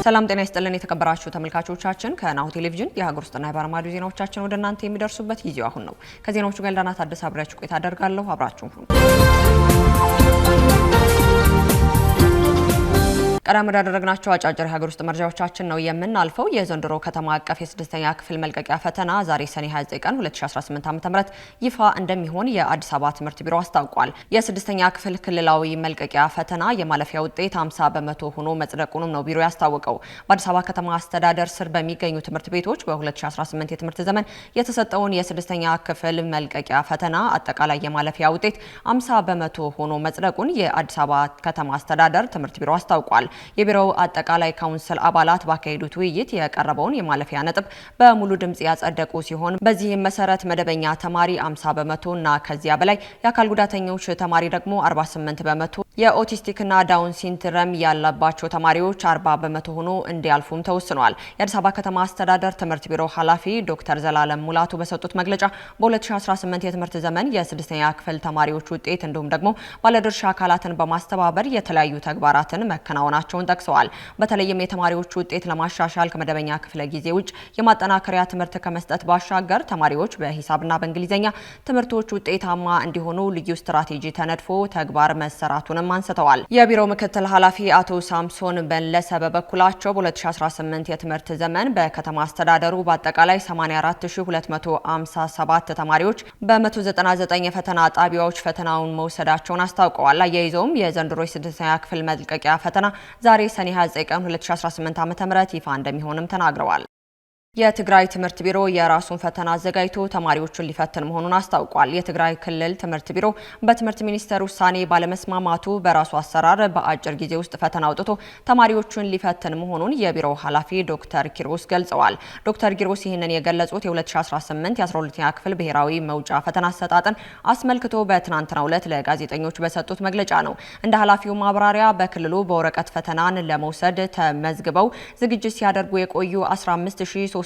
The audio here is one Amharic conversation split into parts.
ሰላም ጤና ይስጥልን የተከበራችሁ ተመልካቾቻችን ከናሁ ቴሌቪዥን የሀገር ውስጥና የባህር ማዶ ዜናዎቻችን ወደ እናንተ የሚደርሱበት ጊዜው አሁን ነው። ከዜናዎቹ ጋር ዳና ታደሰ አብራችሁ ቆይታ አደርጋለሁ። አብራችሁን ሁኑ። ቀደም ወዳደረግናቸው አጫጭር የሀገር ውስጥ መረጃዎቻችን ነው የምናልፈው። የዘንድሮ ከተማ አቀፍ የስድስተኛ ክፍል መልቀቂያ ፈተና ዛሬ ሰኔ 29 ቀን 2018 ዓ.ም ይፋ እንደሚሆን የአዲስ አበባ ትምህርት ቢሮ አስታውቋል። የስድስተኛ ክፍል ክልላዊ መልቀቂያ ፈተና የማለፊያ ውጤት 50 በመቶ ሆኖ መጽደቁንም ነው ቢሮ ያስታወቀው። በአዲስ አበባ ከተማ አስተዳደር ስር በሚገኙ ትምህርት ቤቶች በ2018 የትምህርት ዘመን የተሰጠውን የስድስተኛ ክፍል መልቀቂያ ፈተና አጠቃላይ የማለፊያ ውጤት 50 በመቶ ሆኖ መጽደቁን የአዲስ አበባ ከተማ አስተዳደር ትምህርት ቢሮ አስታውቋል። የቢሮው አጠቃላይ ካውንስል አባላት ባካሄዱት ውይይት የቀረበውን የማለፊያ ነጥብ በሙሉ ድምጽ ያጸደቁ ሲሆን በዚህም መሰረት መደበኛ ተማሪ 50 በመቶ እና ከዚያ በላይ፣ የአካል ጉዳተኞች ተማሪ ደግሞ 48 በመቶ፣ የኦቲስቲክና ዳውን ሲንድረም ያለባቸው ተማሪዎች 40 በመቶ ሆኖ እንዲያልፉም ተወስኗል። የአዲስ አበባ ከተማ አስተዳደር ትምህርት ቢሮ ኃላፊ ዶክተር ዘላለም ሙላቱ በሰጡት መግለጫ በ2018 የትምህርት ዘመን የስድስተኛ ክፍል ተማሪዎች ውጤት እንዲሁም ደግሞ ባለድርሻ አካላትን በማስተባበር የተለያዩ ተግባራትን መከናወናቸውን ጠቅሰዋል። በተለይም የተማሪዎች ውጤት ለማሻሻል ከመደበኛ ክፍለ ጊዜ ውጭ የማጠናከሪያ ትምህርት ከመስጠት ባሻገር ተማሪዎች በሂሳብና በእንግሊዝኛ ትምህርቶች ውጤታማ እንዲሆኑ ልዩ ስትራቴጂ ተነድፎ ተግባር መሰራቱን አንስተዋል። የቢሮው ምክትል ኃላፊ አቶ ሳምሶን በለሰ በበኩላቸው በ2018 የትምህርት ዘመን በከተማ አስተዳደሩ በአጠቃላይ 84257 ተማሪዎች በ199 የፈተና ጣቢያዎች ፈተናውን መውሰዳቸውን አስታውቀዋል። አያይዘውም የዘንድሮ የስድስተኛ ክፍል መልቀቂያ ፈተና ዛሬ ሰኔ 29 ቀን 2018 ዓ.ም ይፋ እንደሚሆንም ተናግረዋል። የትግራይ ትምህርት ቢሮ የራሱን ፈተና አዘጋጅቶ ተማሪዎችን ሊፈትን መሆኑን አስታውቋል። የትግራይ ክልል ትምህርት ቢሮ በትምህርት ሚኒስቴር ውሳኔ ባለመስማማቱ በራሱ አሰራር በአጭር ጊዜ ውስጥ ፈተና አውጥቶ ተማሪዎችን ሊፈትን መሆኑን የቢሮው ኃላፊ ዶክተር ኪሮስ ገልጸዋል። ዶክተር ኪሮስ ይህንን የገለጹት የ2018 የ12ኛ ክፍል ብሔራዊ መውጫ ፈተና አሰጣጥን አስመልክቶ በትናንትናው ዕለት ለጋዜጠኞች በሰጡት መግለጫ ነው። እንደ ኃላፊው ማብራሪያ በክልሉ በወረቀት ፈተናን ለመውሰድ ተመዝግበው ዝግጅት ሲያደርጉ የቆዩ 15349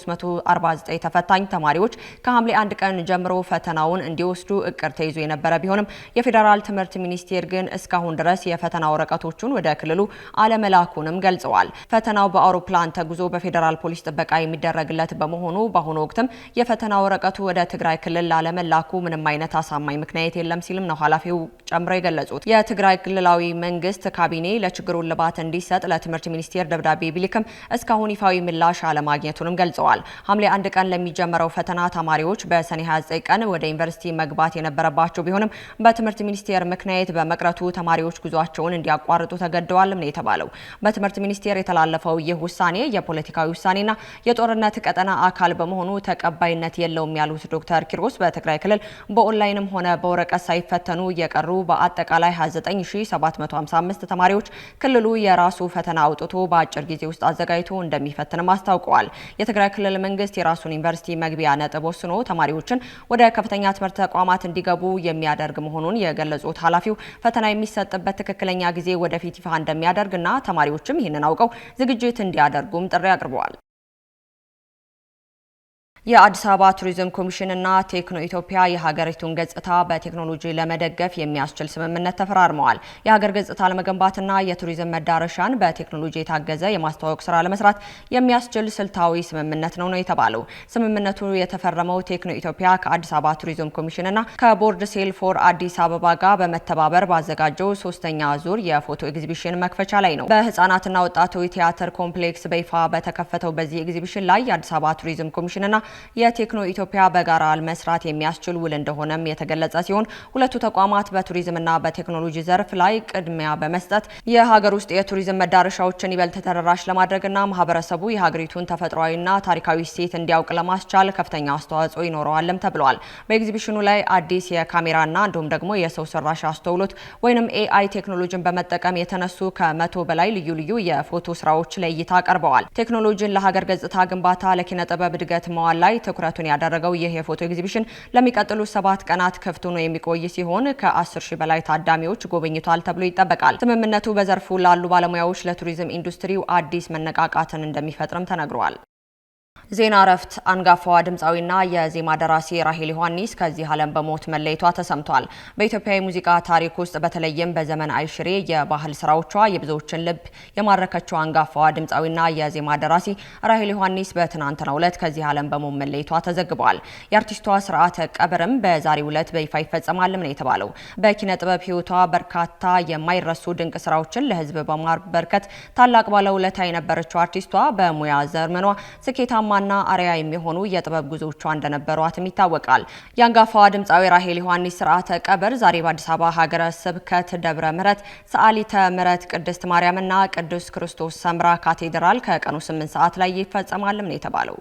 ተፈታኝ ተማሪዎች ከሐምሌ 1 ቀን ጀምሮ ፈተናውን እንዲወስዱ እቅድ ተይዞ የነበረ ቢሆንም የፌዴራል ትምህርት ሚኒስቴር ግን እስካሁን ድረስ የፈተና ወረቀቶቹን ወደ ክልሉ አለመላኩንም ገልጸዋል። ፈተናው በአውሮፕላን ተጉዞ በፌዴራል ፖሊስ ጥበቃ የሚደረግለት በመሆኑ በአሁኑ ወቅትም የፈተና ወረቀቱ ወደ ትግራይ ክልል ላለመላኩ ምንም አይነት አሳማኝ ምክንያት የለም ሲልም ነው ኃላፊው ጨምረው የገለጹት። የትግራይ ክልላዊ መንግስት ካቢኔ ለችግሩ እልባት እንዲሰጥ ለትምህርት ሚኒስቴር ደብዳቤ ቢልክም እስካሁን ይፋዊ ምላሽ አለማግኘቱንም ገልጸዋል። ሐምሌ 1 ቀን ለሚጀምረው ፈተና ተማሪዎች በሰኔ 29 ቀን ወደ ዩኒቨርሲቲ መግባት የነበረባቸው ቢሆንም በትምህርት ሚኒስቴር ምክንያት በመቅረቱ ተማሪዎች ጉዟቸውን እንዲያቋርጡ ተገደዋል ነው የተባለው። በትምህርት ሚኒስቴር የተላለፈው ይህ ውሳኔ የፖለቲካዊ ውሳኔና የጦርነት ቀጠና አካል በመሆኑ ተቀባይነት የለውም ያሉት ዶክተር ኪሮስ በትግራይ ክልል በኦንላይንም ሆነ በወረቀት ሳይፈተኑ የቀሩ በአጠቃላይ 29755 ተማሪዎች ክልሉ የራሱ ፈተና አውጥቶ በአጭር ጊዜ ውስጥ አዘጋጅቶ እንደሚፈትንም አስታውቀዋል። የትግራይ ክልል መንግስት የራሱን ዩኒቨርሲቲ መግቢያ ነጥብ ወስኖ ተማሪዎችን ወደ ከፍተኛ ትምህርት ተቋማት እንዲገቡ የሚያደርግ መሆኑን የገለጹት ኃላፊው ፈተና የሚሰጥበት ትክክለኛ ጊዜ ወደፊት ይፋ እንደሚያደርግና ተማሪዎችም ይህንን አውቀው ዝግጅት እንዲያደርጉም ጥሪ አቅርበዋል። የአዲስ አበባ ቱሪዝም ኮሚሽንና ቴክኖ ኢትዮጵያ የሀገሪቱን ገጽታ በቴክኖሎጂ ለመደገፍ የሚያስችል ስምምነት ተፈራርመዋል። የሀገር ገጽታ ለመገንባትና የቱሪዝም መዳረሻን በቴክኖሎጂ የታገዘ የማስተዋወቅ ስራ ለመስራት የሚያስችል ስልታዊ ስምምነት ነው የተባለው። ስምምነቱ የተፈረመው ቴክኖ ኢትዮጵያ ከአዲስ አበባ ቱሪዝም ኮሚሽንና ከቦርድ ሴል ፎር አዲስ አበባ ጋር በመተባበር ባዘጋጀው ሶስተኛ ዙር የፎቶ ኤግዚቢሽን መክፈቻ ላይ ነው። በህፃናትና ወጣቶች ቲያትር ኮምፕሌክስ በይፋ በተከፈተው በዚህ ኤግዚቢሽን ላይ የአዲስ አበባ ቱሪዝም ኮሚሽንና የቴክኖ ኢትዮጵያ በጋራ መስራት የሚያስችል ውል እንደሆነም የተገለጸ ሲሆን ሁለቱ ተቋማት በቱሪዝምና በቴክኖሎጂ ዘርፍ ላይ ቅድሚያ በመስጠት የሀገር ውስጥ የቱሪዝም መዳረሻዎችን ይበልጥ ተደራሽ ለማድረግና ማህበረሰቡ የሀገሪቱን ተፈጥሯዊና ታሪካዊ እሴት እንዲያውቅ ለማስቻል ከፍተኛ አስተዋጽኦ ይኖረዋልም ተብሏል። በኤግዚቢሽኑ ላይ አዲስ የካሜራና እንዲሁም ደግሞ የሰው ሰራሽ አስተውሎት ወይንም ኤአይ ቴክኖሎጂን በመጠቀም የተነሱ ከ100 በላይ ልዩ ልዩ የፎቶ ስራዎች ለእይታ ቀርበዋል። ቴክኖሎጂን ለሀገር ገጽታ ግንባታ ለኪነ ጥበብ እድገት መዋል ላይ ትኩረቱን ያደረገው ይህ የፎቶ ኤግዚቢሽን ለሚቀጥሉት 7 ቀናት ክፍት ሆኖ የሚቆይ ሲሆን ከ10,000 በላይ ታዳሚዎች ጎበኝቷል ተብሎ ይጠበቃል። ስምምነቱ በዘርፉ ላሉ ባለሙያዎች ለቱሪዝም ኢንዱስትሪው አዲስ መነቃቃትን እንደሚፈጥርም ተነግሯል። ዜና እረፍት። አንጋፋዋ ድምፃዊና የዜማ ደራሲ ራሄል ዮሐንስ ከዚህ ዓለም በሞት መለየቷ ተሰምቷል። በኢትዮጵያ የሙዚቃ ታሪክ ውስጥ በተለይም በዘመን አይሽሬ የባህል ስራዎቿ የብዙዎችን ልብ የማረከችው አንጋፋዋ ድምፃዊና የዜማ ደራሲ ራሄል ዮሐንስ በትናንትናው ዕለት ከዚህ ዓለም በሞት መለየቷ ተዘግቧል። የአርቲስቷ ስርዓተ ቀብርም በዛሬው ዕለት በይፋ ይፈጸማልም ነው የተባለው። በኪነ ጥበብ ህይወቷ በርካታ የማይረሱ ድንቅ ስራዎችን ለህዝብ በማበርከት ታላቅ ባለውለታ የነበረችው አርቲስቷ በሙያ ዘመኗ ስኬታማ ና አርያ የሚሆኑ የጥበብ ጉዞዎቿ እንደነበሯትም ይታወቃል። የአንጋፋዋ ድምፃዊ ራሄል ዮሐንስ ስርዓተ ቀብር ዛሬ በአዲስ አበባ ሀገረ ስብከት ደብረ ምሕረት ሰዓሊተ ምሕረት ቅድስት ማርያምና ቅዱስ ክርስቶስ ሰምራ ካቴድራል ከቀኑ 8 ሰዓት ላይ ይፈጸማልም ነው የተባለው።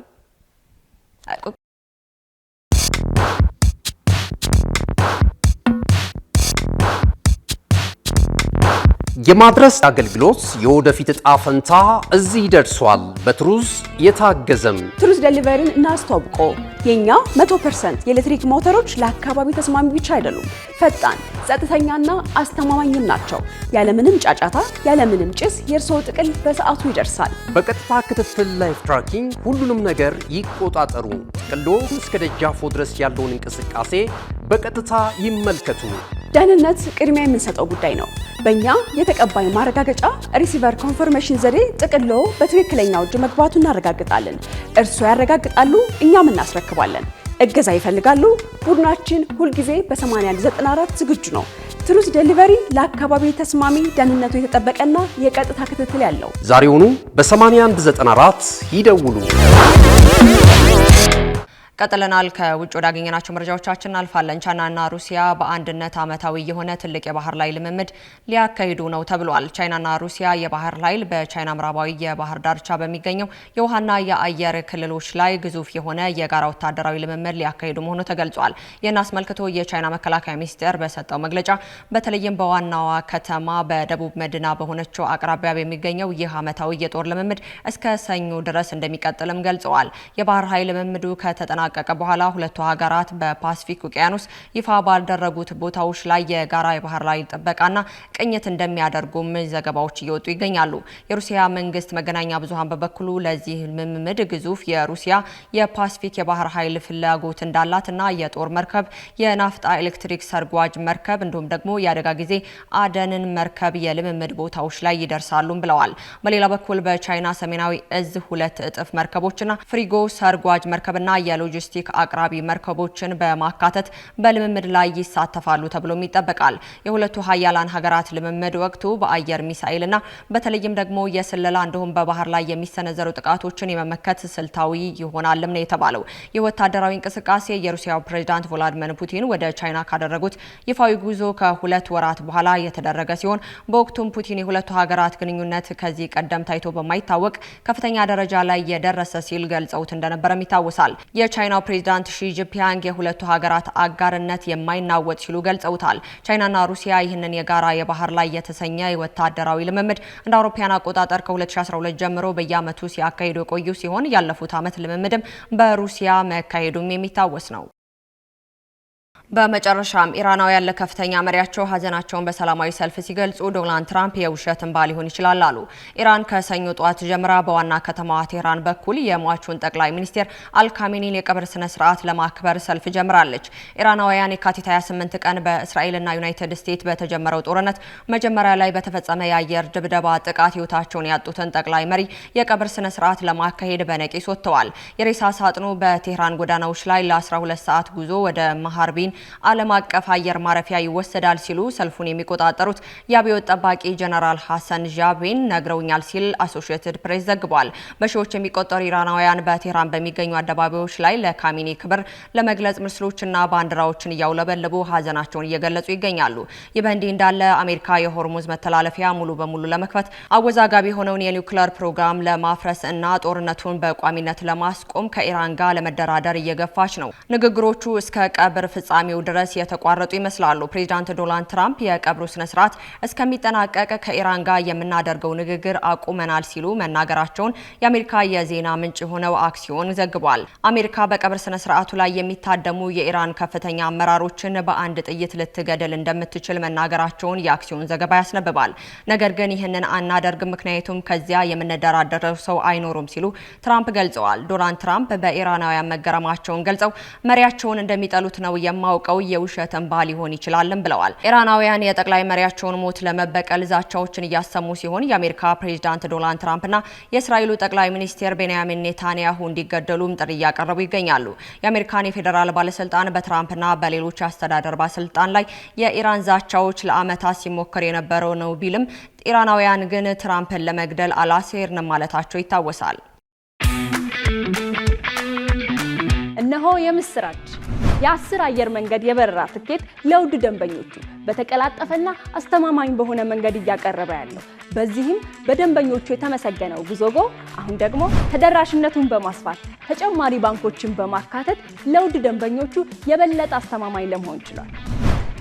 የማድረስ አገልግሎት የወደፊት ዕጣ ፈንታ እዚህ ደርሷል። በትሩዝ የታገዘም ትሩዝ ዴሊቨሪን እናስተዋውቆ። የኛ 100% የኤሌክትሪክ ሞተሮች ለአካባቢ ተስማሚ ብቻ አይደሉም፣ ፈጣን፣ ጸጥተኛና አስተማማኝም ናቸው። ያለምንም ጫጫታ፣ ያለምንም ጭስ የእርስዎ ጥቅል በሰዓቱ ይደርሳል። በቀጥታ ክትትል ላይፍ ትራኪንግ ሁሉንም ነገር ይቆጣጠሩ። ጥቅሎ እስከ ደጃፎ ድረስ ያለውን እንቅስቃሴ በቀጥታ ይመልከቱ። ደህንነት ቅድሚያ የምንሰጠው ጉዳይ ነው። በእኛ የተቀባይ ማረጋገጫ ሪሲቨር ኮንፈርሜሽን ዘዴ ጥቅሎ በትክክለኛው እጅ መግባቱ እናረጋግጣለን። እርስዎ ያረጋግጣሉ፣ እኛም እናስረክባለን። እገዛ ይፈልጋሉ? ቡድናችን ሁልጊዜ በ8194 ዝግጁ ነው። ትሩዝ ዴሊቨሪ ለአካባቢ ተስማሚ፣ ደህንነቱ የተጠበቀና የቀጥታ ክትትል ያለው። ዛሬውኑ በ8194 ይደውሉ። ቀጥለናል። ከውጭ ወዳገኘናቸው መረጃዎቻችን እናልፋለን። ቻይናና ሩሲያ በአንድነት ዓመታዊ የሆነ ትልቅ የባህር ላይ ልምምድ ሊያካሂዱ ነው ተብሏል። ቻይናና ሩሲያ የባህር ኃይል በቻይና ምዕራባዊ የባህር ዳርቻ በሚገኘው የውሃና የአየር ክልሎች ላይ ግዙፍ የሆነ የጋራ ወታደራዊ ልምምድ ሊያካሂዱ መሆኑ ተገልጿል። ይህን አስመልክቶ የቻይና መከላከያ ሚኒስቴር በሰጠው መግለጫ በተለይም በዋናዋ ከተማ በደቡብ መዲና በሆነችው አቅራቢያ በሚገኘው ይህ ዓመታዊ የጦር ልምምድ እስከ ሰኞ ድረስ እንደሚቀጥልም ገልጸዋል። የባህር ኃይል ልምምዱ ከተጠናቀቀ በኋላ ሁለቱ ሀገራት በፓሲፊክ ውቅያኖስ ይፋ ባልደረጉት ቦታዎች ላይ የጋራ የባህር ላይ ጥበቃና ቅኝት እንደሚያደርጉም ዘገባዎች እየወጡ ይገኛሉ። የሩሲያ መንግስት መገናኛ ብዙሃን በበኩሉ ለዚህ ልምምድ ግዙፍ የሩሲያ የፓሲፊክ የባህር ኃይል ፍላጎት እንዳላትና የጦር መርከብ፣ የናፍጣ ኤሌክትሪክ ሰርጓጅ መርከብ እንዲሁም ደግሞ የአደጋ ጊዜ አደንን መርከብ የልምምድ ቦታዎች ላይ ይደርሳሉም ብለዋል። በሌላ በኩል በቻይና ሰሜናዊ እዝ 2 እጥፍ መርከቦችና ፍሪጎ ሰርጓጅ መርከብና የሎጂስቲክ አቅራቢ መርከቦችን በማካተት በልምምድ ላይ ይሳተፋሉ ተብሎም ይጠበቃል። የሁለቱ ሀያላን ሀገራት ልምምድ ወቅቱ በአየር ሚሳኤልና በተለይም ደግሞ የስለላ እንዲሁም በባህር ላይ የሚሰነዘሩ ጥቃቶችን የመመከት ስልታዊ ይሆናልም ነው የተባለው። የወታደራዊ እንቅስቃሴ የሩሲያው ፕሬዝዳንት ቮሎዲሚር ፑቲን ወደ ቻይና ካደረጉት ይፋዊ ጉዞ ከ2 ወራት በኋላ የተደረገ ሲሆን በወቅቱም ፑቲን የሁለቱ ሀገራት ግንኙነት ከዚህ ቀደም ታይቶ በማይታወቅ ከፍተኛ ደረጃ ላይ የደረሰ ሲል ገልጸውት እንደነበረም ይታወሳል። የቻይናው ፕሬዝዳንት ሺ ጂንፒንግ የሁለቱ ሀገራት አጋርነት የማይናወጥ ሲሉ ገልጸውታል። ቻይናና ሩሲያ ይህንን የጋራ የባህር ላይ የተሰኘ ወታደራዊ ልምምድ እንደ አውሮፓውያን አቆጣጠር ከ2012 ጀምሮ በየዓመቱ ሲያካሂዱ የቆዩ ሲሆን ያለፉት ዓመት ልምምድም በሩሲያ መካሄዱም የሚታወስ ነው። በመጨረሻም ኢራናውያን ለከፍተኛ መሪያቸው ሀዘናቸውን በሰላማዊ ሰልፍ ሲገልጹ ዶናልድ ትራምፕ የውሸት እንባ ሊሆን ይችላል አሉ። ኢራን ከሰኞ ጧት ጀምራ በዋና ከተማዋ ቴህራን በኩል የሟቹን ጠቅላይ ሚኒስቴር አልካሜኒን የቀብር ስነ ስርዓት ለማክበር ሰልፍ ጀምራለች። ኢራናውያን የካቲት 28 ቀን በእስራኤልና ዩናይትድ ስቴትስ በተጀመረው ጦርነት መጀመሪያ ላይ በተፈጸመ የአየር ድብደባ ጥቃት ህይወታቸውን ያጡትን ጠቅላይ መሪ የቀብር ስነ ስርዓት ለማካሄድ በነቂስ ወጥተዋል። የሬሳ ሳጥኑ በቴህራን ጎዳናዎች ላይ ለ12 ሰዓት ጉዞ ወደ ማሃርቢን ዓለም አቀፍ አየር ማረፊያ ይወሰዳል ሲሉ ሰልፉን የሚቆጣጠሩት የአብዮት ጠባቂ ጀነራል ሐሰን ጃቤን ነግረውኛል ሲል አሶሺየትድ ፕሬስ ዘግቧል። በሺዎች የሚቆጠሩ ኢራናውያን በቴህራን በሚገኙ አደባባዮች ላይ ለካሚኒ ክብር ለመግለጽ ምስሎችና ባንዲራዎችን እያውለበለቡ ሀዘናቸውን እየገለጹ ይገኛሉ። ይህ በእንዲህ እንዳለ አሜሪካ የሆርሙዝ መተላለፊያ ሙሉ በሙሉ ለመክፈት አወዛጋቢ የሆነውን የኒውክሌር ፕሮግራም ለማፍረስ እና ጦርነቱን በቋሚነት ለማስቆም ከኢራን ጋር ለመደራደር እየገፋች ነው። ንግግሮቹ እስከ ቀብር ፍጻሜ ፍጻሜው ድረስ የተቋረጡ ይመስላሉ። ፕሬዚዳንት ዶናልድ ትራምፕ የቀብሩ ስነ ስርዓት እስከሚጠናቀቅ ከኢራን ጋር የምናደርገው ንግግር አቁመናል ሲሉ መናገራቸውን የአሜሪካ የዜና ምንጭ የሆነው አክሲዮን ዘግቧል። አሜሪካ በቀብር ስነ ስርዓቱ ላይ የሚታደሙ የኢራን ከፍተኛ አመራሮችን በአንድ ጥይት ልትገድል እንደምትችል መናገራቸውን የአክሲዮን ዘገባ ያስነብባል። ነገር ግን ይህንን አናደርግም፣ ምክንያቱም ከዚያ የምንደራደረው ሰው አይኖሩም ሲሉ ትራምፕ ገልጸዋል። ዶናልድ ትራምፕ በኢራናውያን መገረማቸውን ገልጸው መሪያቸውን እንደሚጠሉት ነው የማውቀው፣ የውሸት እንባ ሊሆን ይችላልም ብለዋል። ኢራናውያን የጠቅላይ መሪያቸውን ሞት ለመበቀል ዛቻዎችን እያሰሙ ሲሆን የአሜሪካ ፕሬዚዳንት ዶናልድ ትራምፕና የእስራኤሉ ጠቅላይ ሚኒስትር ቤንያሚን ኔታንያሁ እንዲገደሉም ጥሪ እያቀረቡ ይገኛሉ። የአሜሪካን የፌዴራል ባለስልጣን በትራምፕና በሌሎች አስተዳደር ባለስልጣን ላይ የኢራን ዛቻዎች ለዓመታት ሲሞከር የነበረው ነው ቢልም ኢራናውያን ግን ትራምፕን ለመግደል አላሴርንም ማለታቸው ይታወሳል። እነሆ የምስራች! የ10 አየር መንገድ የበረራ ትኬት ለውድ ደንበኞቹ በተቀላጠፈና አስተማማኝ በሆነ መንገድ እያቀረበ ያለው። በዚህም በደንበኞቹ የተመሰገነው ጉዞጎ አሁን ደግሞ ተደራሽነቱን በማስፋት ተጨማሪ ባንኮችን በማካተት ለውድ ደንበኞቹ የበለጠ አስተማማኝ ለመሆን ችሏል።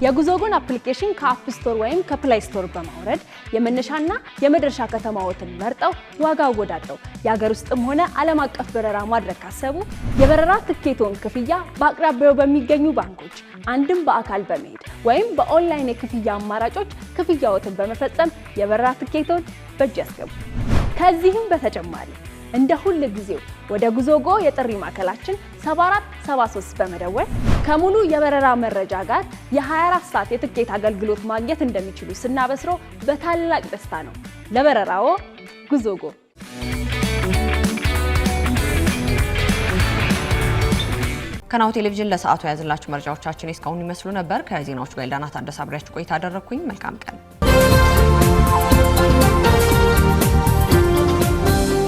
የጉዞጎን አፕሊኬሽን ከአፕ ስቶር ወይም ከፕላይ ስቶር በማውረድ የመነሻና የመድረሻ ከተማዎትን መርጠው ዋጋ አወዳድረው የሀገር ውስጥም ሆነ ዓለም አቀፍ በረራ ማድረግ ካሰቡ የበረራ ትኬቶን ክፍያ በአቅራቢያው በሚገኙ ባንኮች አንድም በአካል በመሄድ ወይም በኦንላይን የክፍያ አማራጮች ክፍያዎትን በመፈጸም የበረራ ትኬቶን በእጅ ያስገቡ። ከዚህም በተጨማሪ እንደ ሁል ጊዜው ወደ ጉዞጎ የጥሪ ማዕከላችን 7473 በመደወል ከሙሉ የበረራ መረጃ ጋር የ24 ሰዓት የትኬት አገልግሎት ማግኘት እንደሚችሉ ስናበስሮ በታላቅ ደስታ ነው። ለበረራዎ ጉዞጎ። ከናሁ ቴሌቪዥን ለሰዓቱ የያዝላችሁ መረጃዎቻችን እስካሁን ይመስሉ ነበር። ከዜናዎቹ ጋር ዳና ታደሰ አብሬያችሁ ቆይታ አደረኩኝ። መልካም ቀን።